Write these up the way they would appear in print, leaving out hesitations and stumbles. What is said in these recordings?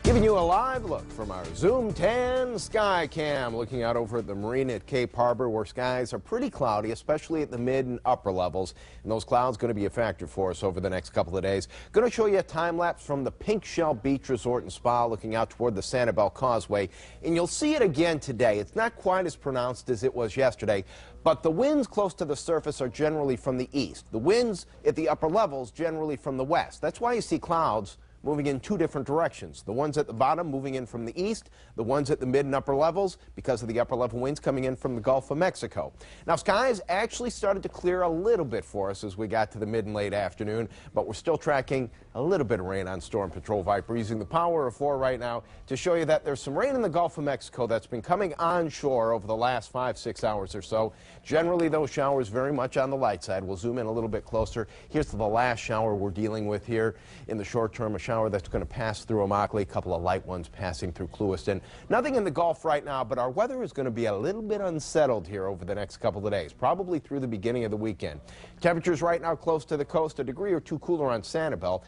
Giving you a live look from our Zoom 10 Sky Cam, looking out over at the marina at Cape Harbor, where skies are pretty cloudy, especially at the mid and upper levels. And those clouds going to be a factor for us over the next couple of days. Going to show you a time lapse from the Pink Shell Beach Resort and Spa, looking out toward the Sanibel Causeway. And you'll see it again today. It's not quite as pronounced as it was yesterday, but the winds close to the surface are generally from the east. The winds at the upper levels generally from the west. That's why you see clouds moving in two different directions. The ones at the bottom moving in from the east, the ones at the mid and upper levels because of the upper level winds coming in from the Gulf of Mexico. Now, skies actually started to clear a little bit for us as we got to the mid and late afternoon, but we're still tracking a little bit of rain on Storm Patrol Viper, using the power of 4 right now to show you that there's some rain in the Gulf of Mexico that's been coming onshore over the last 5-6 hours or so. Generally, those showers very much on the light side. We'll zoom in a little bit closer. Here's the last shower we're dealing with here in the short term, a shower that's going to pass through Immokalee, a couple of light ones passing through Clewiston. Nothing in the Gulf right now, but our weather is going to be a little bit unsettled here over the next couple of days, probably through the beginning of the weekend. Temperatures right now close to the coast, a degree or two cooler on Sanibel.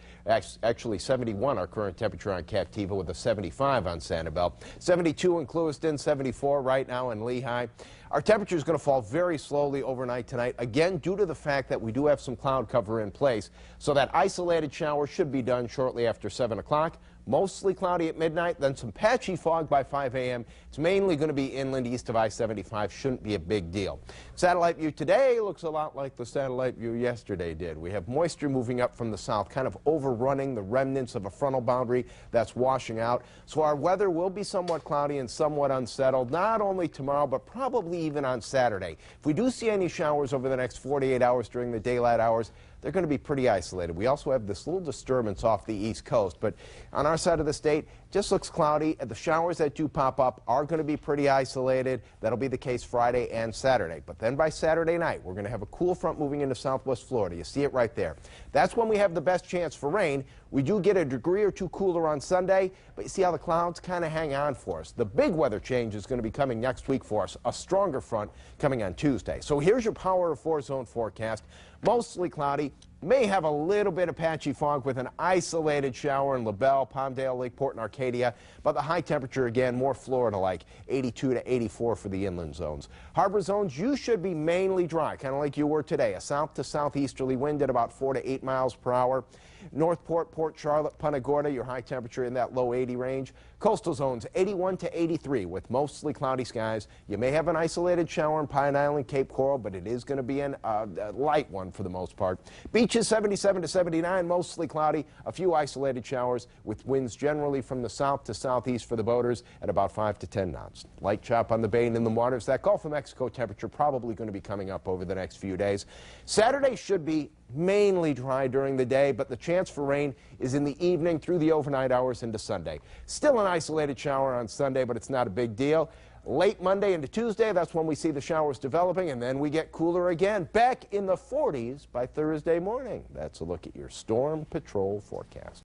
Actually 71 our current temperature on Captiva, with a 75 on Sanibel. 72 in Clewiston, 74 right now in Lehigh. Our temperature is going to fall very slowly overnight tonight, again due to the fact that we do have some cloud cover in place, so that isolated shower should be done shortly after 7 o'clock. Mostly cloudy at midnight, then some patchy fog by 5 a.m. It's mainly going to be inland east of I-75. Shouldn't be a big deal. Satellite view today looks a lot like the satellite view yesterday did. We have moisture moving up from the south, kind of overrunning the remnants of a frontal boundary that's washing out. So our weather will be somewhat cloudy and somewhat unsettled, not only tomorrow, but probably even on Saturday. If we do see any showers over the next 48 hours during the daylight hours, they're going to be pretty isolated. We also have this little disturbance off the east coast, but on our side of the state, just looks cloudy. The showers that do pop up are going to be pretty isolated. That'll be the case Friday and Saturday. But then by Saturday night, we're going to have a cool front moving into southwest Florida. You see it right there. That's when we have the best chance for rain. We do get a degree or two cooler on Sunday, but you see how the clouds kind of hang on for us. The big weather change is going to be coming next week for us, a stronger front coming on Tuesday. So here's your power of 4 zone forecast. Mostly cloudy. May have a little bit of patchy fog with an isolated shower in LaBelle, Palmdale, Lakeport, and Arcadia. But the high temperature, again, more Florida-like, 82 to 84 for the inland zones. Harbor zones, you should be mainly dry, kind of like you were today. A south to southeasterly wind at about 4 to 8 miles per hour. Northport, Port Charlotte, Punta Gorda, your high temperature in that low 80 range. Coastal zones, 81 to 83 with mostly cloudy skies. You may have an isolated shower in Pine Island, Cape Coral, but it is going to be a light one for the most part. Beaches, 77 to 79, mostly cloudy. A few isolated showers with winds generally from the south to southeast for the boaters at about 5 to 10 knots. Light chop on the bay and in the waters. That Gulf of Mexico temperature probably going to be coming up over the next few days. Saturday should be mainly dry during the day, but the chance for rain is in the evening through the overnight hours into Sunday. Still an isolated shower on Sunday, but it's not a big deal. Late Monday into Tuesday, that's when we see the showers developing, and then we get cooler again, back in the 40s by Thursday morning. That's a look at your Storm Patrol forecast.